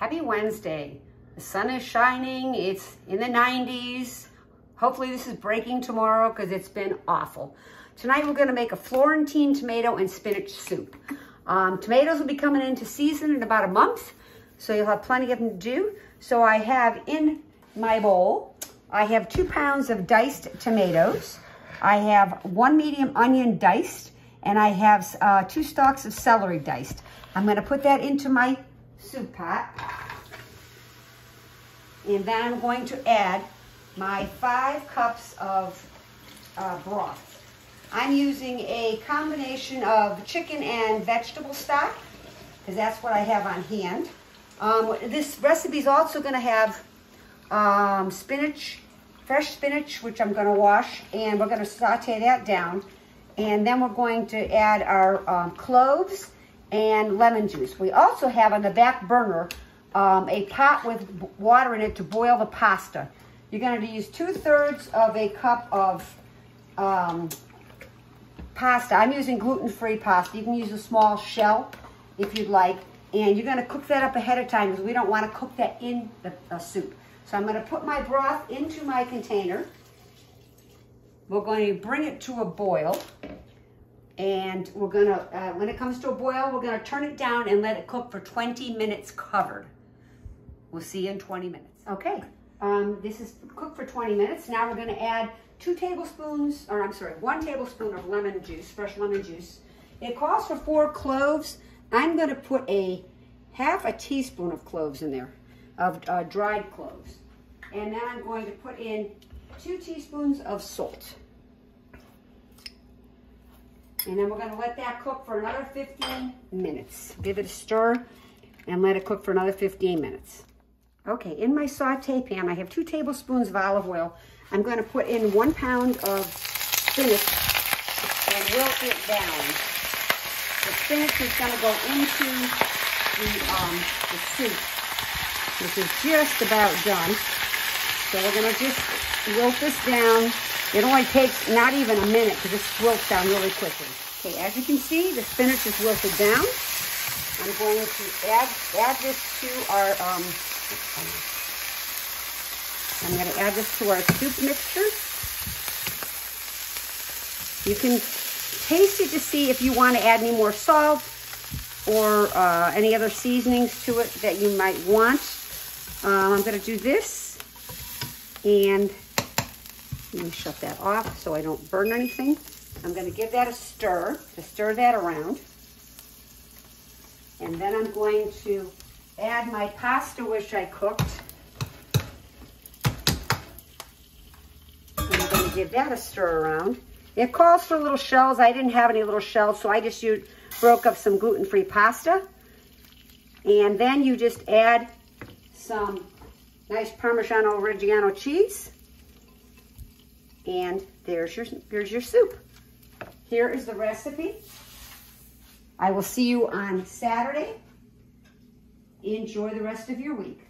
Happy Wednesday. The sun is shining. It's in the 90s. Hopefully this is breaking tomorrow because it's been awful. Tonight we're going to make a Florentine tomato and spinach soup. Tomatoes will be coming into season in about a month, so you'll have plenty of them to do. So I have in my bowl, I have 2 pounds of diced tomatoes. I have 1 medium onion diced, and I have 2 stalks of celery diced. I'm going to put that into my soup pot. And then I'm going to add my 5 cups of broth. I'm using a combination of chicken and vegetable stock, because that's what I have on hand. This recipe is also going to have spinach, fresh spinach, which I'm going to wash, and we're going to saute that down. And then we're going to add our cloves and lemon juice. We also have on the back burner a pot with water in it to boil the pasta. You're going to use 2/3 of a cup of pasta. I'm using gluten-free pasta. You can use a small shell if you'd like. And you're going to cook that up ahead of time because we don't want to cook that in the soup. So I'm going to put my broth into my container. We're going to bring it to a boil. And we're going to, when it comes to a boil, we're going to turn it down and let it cook for 20 minutes covered. We'll see you in 20 minutes. Okay, this is cooked for 20 minutes. Now we're going to add 1 tablespoon of lemon juice, fresh lemon juice. It calls for 4 cloves. I'm going to put half a teaspoon of cloves in there, of dried cloves. And then I'm going to put in 2 teaspoons of salt. And then we're going to let that cook for another 15 minutes. Give it a stir and let it cook for another 15 minutes. Okay, in my saute pan, I have 2 tablespoons of olive oil. I'm going to put in 1 pound of spinach and wilt it down. The spinach is going to go into the soup, which is just about done. So we're going to just wilt this down. It only takes not even a minute because this wilts down really quickly. Okay, as you can see, the spinach is wilted down. I'm going to add this to our soup mixture. You can taste it to see if you want to add any more salt or any other seasonings to it that you might want. I'm going to do this, and let me shut that off so I don't burn anything. I'm going to give that a stir, to stir that around. And then I'm going to add my pasta, which I cooked. And I'm going to give that a stir around. It calls for little shells. I didn't have any little shells, so I just broke up some gluten-free pasta. And then you just add some nice Parmigiano-Reggiano cheese. And here's your soup. Here is the recipe. I will see you on Saturday. Enjoy the rest of your week.